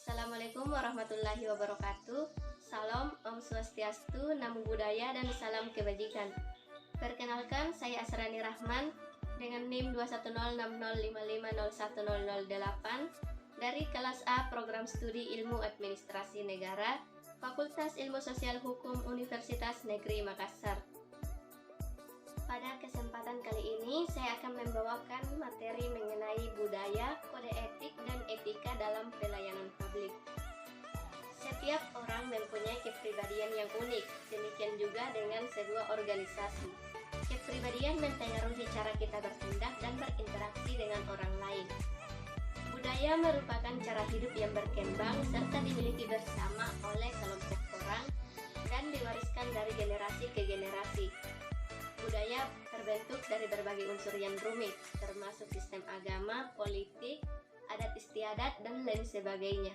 Assalamualaikum warahmatullahi wabarakatuh. Salam, Om Swastiastu, Namo Buddhaya, dan salam kebajikan. Perkenalkan, saya Asrani Rahman dengan NIM 2106055010008 dari kelas A Program Studi Ilmu Administrasi Negara, Fakultas Ilmu Sosial Hukum Universitas Negeri Makassar. Pada kesempatan kali ini, saya akan membawakan materi mengenai budaya, kode etik, dan etika dalam pelayanan publik. Setiap orang mempunyai kepribadian yang unik, demikian juga dengan sebuah organisasi. Kepribadian mempengaruhi cara kita bertindak dan berinteraksi dengan orang lain. Budaya merupakan cara hidup yang berkembang serta dimiliki bersama oleh kelompok orang dan diwariskan dari generasi ke generasi. Budaya terbentuk dari berbagai unsur yang rumit, termasuk sistem agama, politik, adat istiadat, dan lain sebagainya.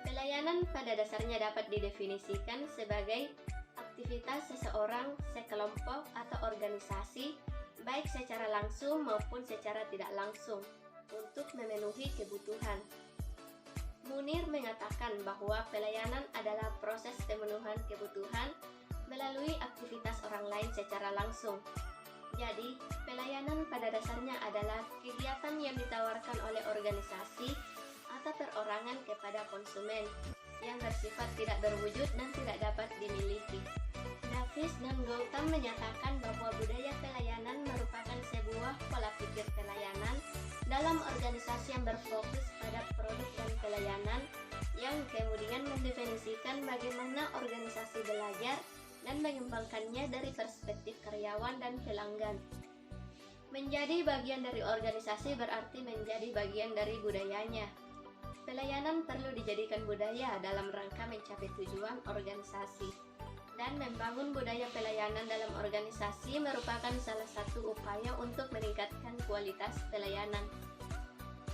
Pelayanan pada dasarnya dapat didefinisikan sebagai aktivitas seseorang, sekelompok, atau organisasi, baik secara langsung maupun secara tidak langsung, untuk memenuhi kebutuhan. Munir mengatakan bahwa pelayanan adalah proses pemenuhan kebutuhan melalui aktivitas orang lain secara langsung. Jadi, pelayanan pada dasarnya adalah kegiatan yang ditawarkan oleh organisasi atau perorangan kepada konsumen yang bersifat tidak berwujud dan tidak dapat dimiliki. Davis dan Gautam menyatakan bahwa budaya pelayanan merupakan sebuah pola pikir pelayanan dalam organisasi yang berfokus pada produk dan pelayanan yang kemudian mendefinisikan bagaimana organisasi belajar dan mengembangkannya dari perspektif karyawan dan pelanggan. Menjadi bagian dari organisasi berarti menjadi bagian dari budayanya. Pelayanan perlu dijadikan budaya dalam rangka mencapai tujuan organisasi. Dan membangun budaya pelayanan dalam organisasi merupakan salah satu upaya untuk meningkatkan kualitas pelayanan.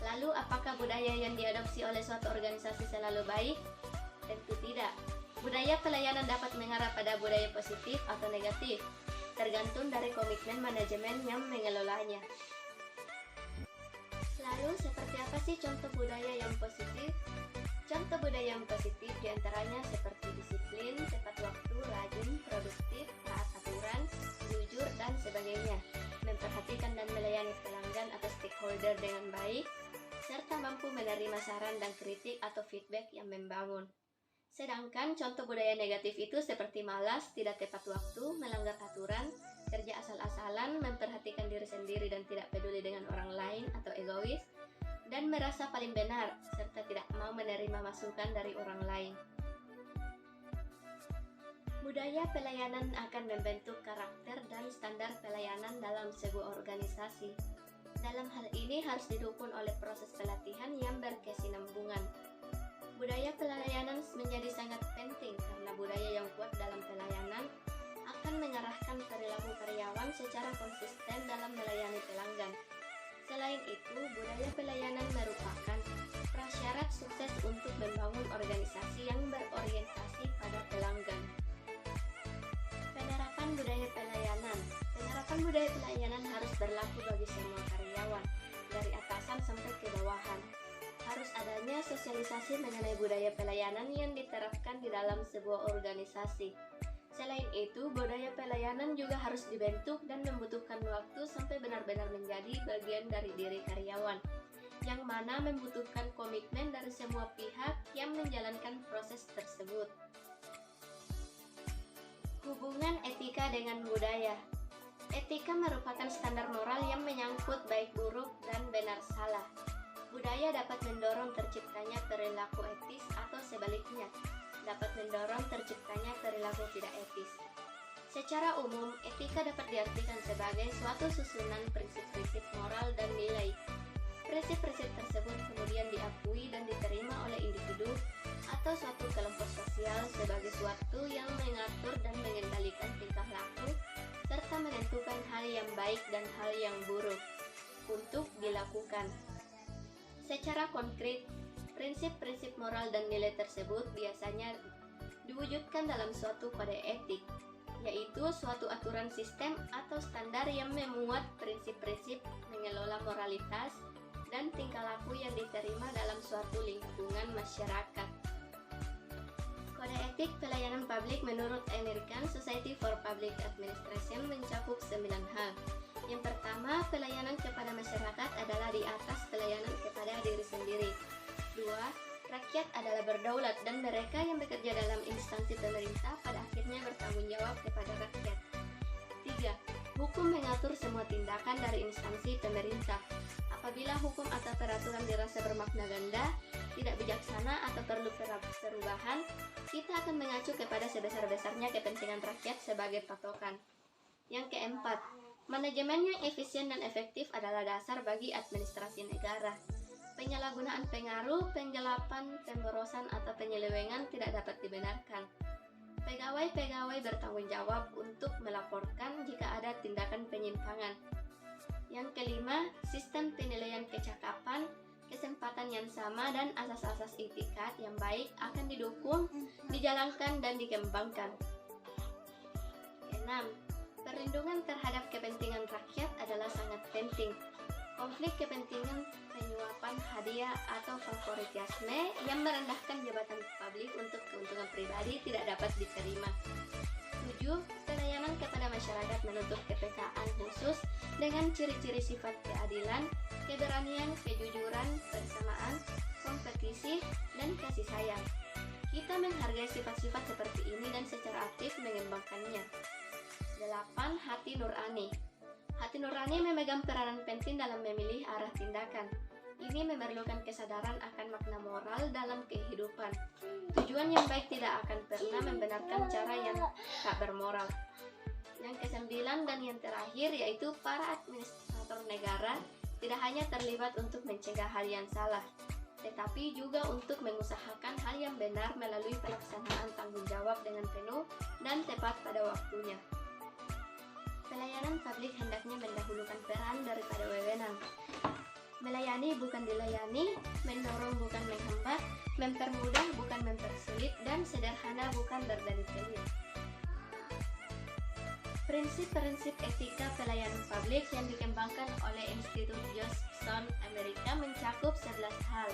Lalu, apakah budaya yang diadopsi oleh suatu organisasi selalu baik? Tentu tidak. Budaya pelayanan dapat mengarah pada budaya positif atau negatif, tergantung dari komitmen manajemen yang mengelolanya. Lalu, seperti apa sih contoh budaya yang positif? Contoh budaya yang positif diantaranya seperti disiplin, tepat waktu, rajin, produktif, taat aturan, jujur, dan sebagainya, memperhatikan dan melayani pelanggan atau stakeholder dengan baik, serta mampu menerima saran dan kritik atau feedback yang membangun. Sedangkan contoh budaya negatif itu seperti malas, tidak tepat waktu, melanggar aturan, kerja asal-asalan, memperhatikan diri sendiri dan tidak peduli dengan orang lain atau egois, dan merasa paling benar, serta tidak mau menerima masukan dari orang lain. Budaya pelayanan akan membentuk karakter dan standar pelayanan dalam sebuah organisasi. Dalam hal ini harus didukung oleh proses pelatihan yang berkesinambungan. Budaya pelayanan menjadi sangat penting karena budaya yang kuat dalam pelayanan akan mengarahkan perilaku karyawan secara konsisten dalam melayani pelanggan. Selain itu, budaya pelayanan merupakan prasyarat sukses untuk membangun organisasi yang berorientasi pada pelanggan. Penerapan budaya pelayanan. Penerapan budaya pelayanan harus berlaku bagi semua karyawan, dari atasan sampai ke bawahan. Harus adanya sosialisasi mengenai budaya pelayanan yang diterapkan di dalam sebuah organisasi. Selain itu, budaya pelayanan juga harus dibentuk dan membutuhkan waktu sampai benar-benar menjadi bagian dari diri karyawan, yang mana membutuhkan komitmen dari semua pihak yang menjalankan proses tersebut. Hubungan etika dengan budaya. Etika merupakan standar moral yang menyangkut baik buruk dan benar salah. Budaya dapat mendorong terciptanya perilaku etis atau sebaliknya, dapat mendorong terciptanya perilaku tidak etis. Secara umum, etika dapat diartikan sebagai suatu susunan prinsip-prinsip moral dan nilai. Prinsip-prinsip tersebut kemudian diakui dan diterima oleh individu atau suatu kelompok sosial sebagai suatu yang mengatur dan mengendalikan tingkah laku, serta menentukan hal yang baik dan hal yang buruk untuk dilakukan. Secara konkret, prinsip-prinsip moral dan nilai tersebut biasanya diwujudkan dalam suatu kode etik, yaitu suatu aturan sistem atau standar yang memuat prinsip-prinsip mengelola moralitas, dan tingkah laku yang diterima dalam suatu lingkungan masyarakat. Kode etik pelayanan publik menurut American Society for Public Administration mencakup 9 hal. Yang pertama, pelayanan kepada masyarakat adalah di atas pelayanan kepada diri sendiri. 2. Rakyat adalah berdaulat dan mereka yang bekerja dalam instansi pemerintah pada akhirnya bertanggung jawab kepada rakyat. 3. Hukum mengatur semua tindakan dari instansi pemerintah. Apabila hukum atau peraturan dirasa bermakna ganda, tidak bijaksana atau perlu perubahan, kita akan mengacu kepada sebesar-besarnya kepentingan rakyat sebagai patokan. Yang keempat, manajemen yang efisien dan efektif adalah dasar bagi administrasi negara. Penyalahgunaan pengaruh, penggelapan, pemborosan, atau penyelewengan tidak dapat dibenarkan. Pegawai-pegawai bertanggung jawab untuk melaporkan jika ada tindakan penyimpangan. Yang kelima, sistem penilaian kecakapan, kesempatan yang sama, dan asas-asas etikat yang baik akan didukung, dijalankan, dan dikembangkan. 6. Perlindungan terhadap kepentingan rakyat adalah sangat penting. Konflik kepentingan, penyuapan, hadiah, atau favoritisme yang merendahkan jabatan publik untuk keuntungan pribadi tidak dapat diterima. 7. Pelayanan kepada masyarakat menuntut kepekaan khusus dengan ciri-ciri sifat keadilan, keberanian, kejujuran, persamaan, kompetisi, dan kasih sayang. Kita menghargai sifat-sifat seperti ini dan secara aktif mengembangkannya. 8. Hati nurani. Hati nurani memegang peranan penting dalam memilih arah tindakan. Ini memerlukan kesadaran akan makna moral dalam kehidupan. Tujuan yang baik tidak akan pernah membenarkan cara yang tak bermoral. Yang kesembilan dan yang terakhir yaitu para administrator negara tidak hanya terlibat untuk mencegah hal yang salah, tetapi juga untuk mengusahakan hal yang benar melalui pelaksanaan tanggung jawab dengan penuh dan tepat pada waktunya. Pelayanan publik hendaknya mendahulukan peran daripada wewenang. Melayani bukan dilayani, mendorong bukan menghambat, mempermudah bukan mempersulit, dan sederhana bukan berbelit-belit. Prinsip-prinsip etika pelayanan publik yang dikembangkan oleh Institut Jobson Amerika mencakup 11 hal.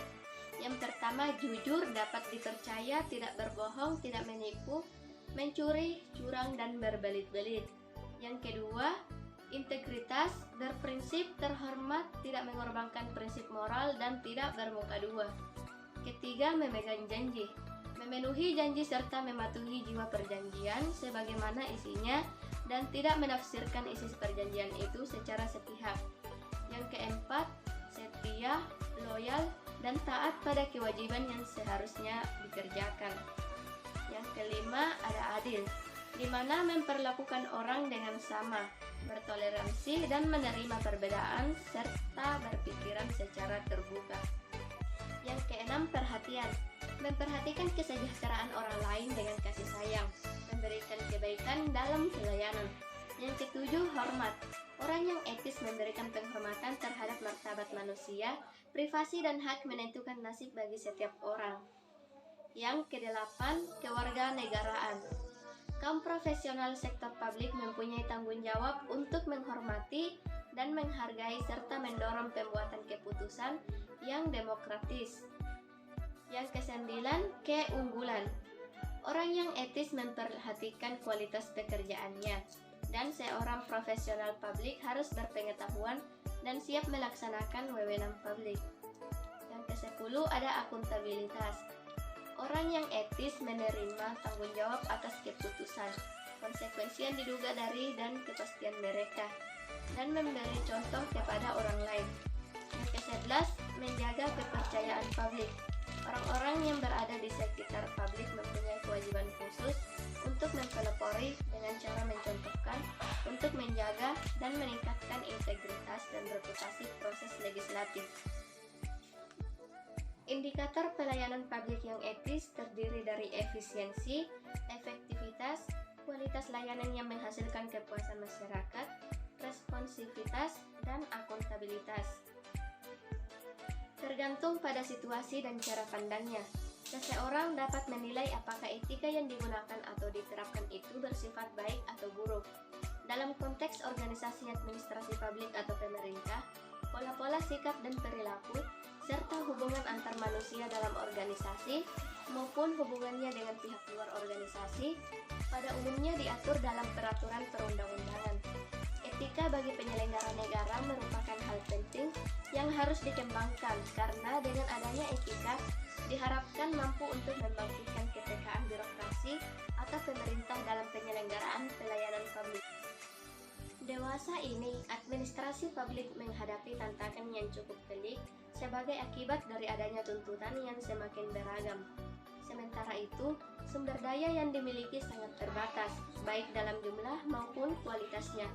Yang pertama, jujur, dapat dipercaya, tidak berbohong, tidak menipu, mencuri, curang, dan berbelit-belit. Yang kedua, integritas, berprinsip, terhormat, tidak mengorbankan prinsip moral, dan tidak bermuka dua. Ketiga, memegang janji, memenuhi janji serta mematuhi jiwa perjanjian sebagaimana isinya dan tidak menafsirkan isi perjanjian itu secara sepihak. Yang keempat, setia, loyal, dan taat pada kewajiban yang seharusnya dikerjakan. Yang kelima, ada adil, di mana memperlakukan orang dengan sama, bertoleransi dan menerima perbedaan, serta berpikiran secara terbuka. Yang keenam, perhatian, memperhatikan kesejahteraan orang lain dengan kasih sayang, memberikan kebaikan dalam pelayanan. Yang ketujuh, hormat, orang yang etis memberikan penghormatan terhadap martabat manusia, privasi dan hak menentukan nasib bagi setiap orang. Yang kedelapan, kewarganegaraan, kaum profesional sektor publik mempunyai tanggung jawab untuk menghormati dan menghargai serta mendorong pembuatan keputusan yang demokratis. Yang kesembilan, keunggulan, orang yang etis memperhatikan kualitas pekerjaannya, dan seorang profesional publik harus berpengetahuan dan siap melaksanakan wewenang publik. Yang kesepuluh, ada akuntabilitas, orang yang etis menerima tanggung jawab atas keputusan, konsekuensi yang diduga dari dan kepastian mereka, dan memberi contoh kepada orang lain. Yang ke-11, menjaga kepercayaan publik. Orang-orang yang berada di sekitar publik mempunyai kewajiban khusus untuk mempelopori dengan cara mencontohkan, untuk menjaga dan meningkatkan integritas dan reputasi proses legislatif. Indikator pelayanan publik yang etis terdiri dari efisiensi, efektivitas, kualitas layanan yang menghasilkan kepuasan masyarakat, responsivitas, dan akuntabilitas. Tergantung pada situasi dan cara pandangnya, seseorang dapat menilai apakah etika yang digunakan atau diterapkan itu bersifat baik atau buruk. Dalam konteks organisasi administrasi publik atau pemerintah, pola-pola sikap dan perilaku, serta hubungan antar manusia dalam organisasi maupun hubungannya dengan pihak luar organisasi pada umumnya diatur dalam peraturan perundang-undangan. Etika bagi penyelenggara negara merupakan hal penting yang harus dikembangkan karena dengan adanya etika diharapkan mampu untuk membangkitkan kepekaan birokrasi atau pemerintah dalam penyelenggaraan pelayanan publik. Dewasa ini, administrasi publik menghadapi tantangan yang cukup pelik sebagai akibat dari adanya tuntutan yang semakin beragam. Sementara itu, sumber daya yang dimiliki sangat terbatas, baik dalam jumlah maupun kualitasnya.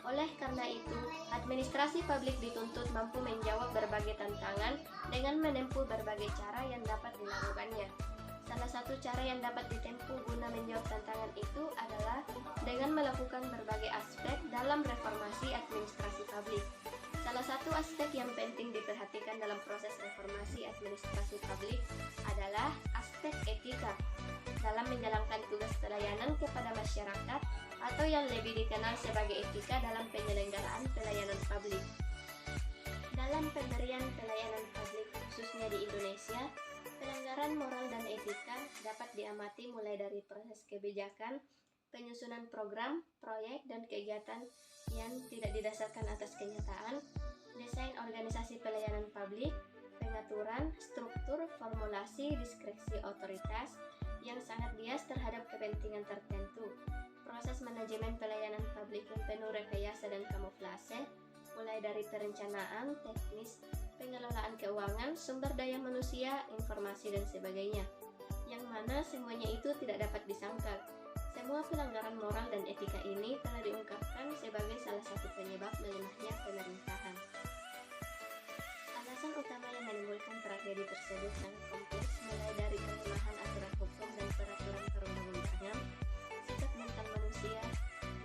Oleh karena itu, administrasi publik dituntut mampu menjawab berbagai tantangan dengan menempuh berbagai cara yang dapat dilakukannya. Salah satu cara yang dapat ditempuh guna menjawab tantangan itu adalah dengan melakukan berbagai aspek dalam reformasi administrasi publik. Salah satu aspek yang penting diperhatikan dalam proses reformasi administrasi publik adalah aspek etika dalam menjalankan tugas pelayanan kepada masyarakat atau yang lebih dikenal sebagai etika dalam penyelenggaraan pelayanan publik. Dalam pemberian pelayanan publik khususnya di Indonesia, pelanggaran moral dan etika dapat diamati mulai dari proses kebijakan, penyusunan program, proyek, dan kegiatan yang tidak didasarkan atas kenyataan, desain organisasi pelayanan publik, pengaturan, struktur, formulasi, diskresi otoritas yang sangat bias terhadap kepentingan tertentu, proses manajemen pelayanan publik yang penuh rekayasa dan kamuflase, mulai dari perencanaan, teknis, pengelolaan keuangan, sumber daya manusia, informasi, dan sebagainya, yang mana semuanya itu tidak dapat disangkal. Semua pelanggaran moral dan etika ini telah diungkapkan sebagai salah satu penyebab melemahnya pemerintahan. Alasan utama yang menimbulkan tragedi tersebut sangat kompleks, mulai dari kelemahan aturan hukum dan peraturan perundang-undangan, sikap mental manusia,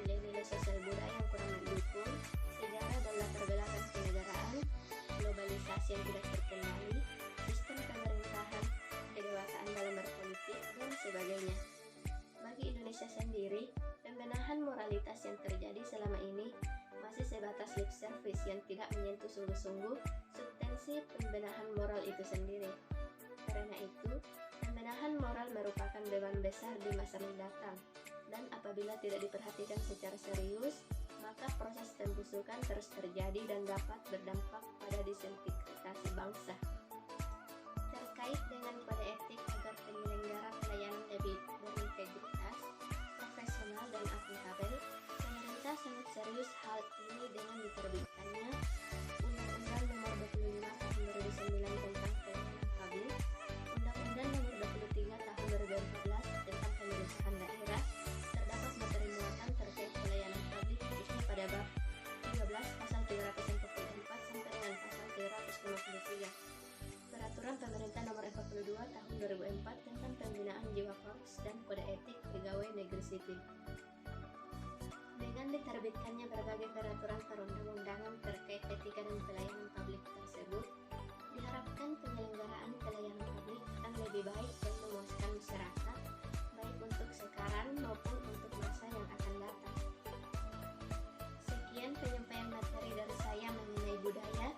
nilai-nilai sosial budaya yang kurang mendukung, sejarah dan latar belakang kenegaraan, globalisasi yang tidak terkendali, sistem pemerintahan, kedewasaan dalam berpolitik, dan sebagainya. Bagi Indonesia sendiri, pembenahan moralitas yang terjadi selama ini masih sebatas lip service yang tidak menyentuh sungguh-sungguh substansi pembenahan moral itu sendiri. Karena itu, pembenahan moral merupakan beban besar di masa mendatang, dan apabila tidak diperhatikan secara serius, maka proses pembusukan terus terjadi dan dapat berdampak pada disintegrasi bangsa. Terkait dengan kode etik agar penyelenggara pelayanan lebih berintegritas, profesional, dan akuntabel, pemerintah sangat serius hal ini dengan diterbitkannya Undang-Undang Nomor 25 Tahun 2009 tentang Pelayanan Publik, Undang-Undang Nomor 23 Tahun 2014 tentang Pemerintahan Daerah. Terdapat materi muatan terkait pelayanan publik khususnya pada bab 13 pasal 344 sampai dengan pasal 353. Peraturan Pemerintah Nomor 42 Tahun 2004 tentang Pembinaan Jiwa Korps dan Kode Etik Pegawai Negeri Sipil. Dengan diterbitkannya berbagai peraturan perundang-undangan terkait etika dan pelayanan publik tersebut, diharapkan penyelenggaraan pelayanan publik akan lebih baik dan memuaskan masyarakat, baik untuk sekarang maupun untuk masa yang akan datang. Sekian penyampaian materi dari saya mengenai budaya,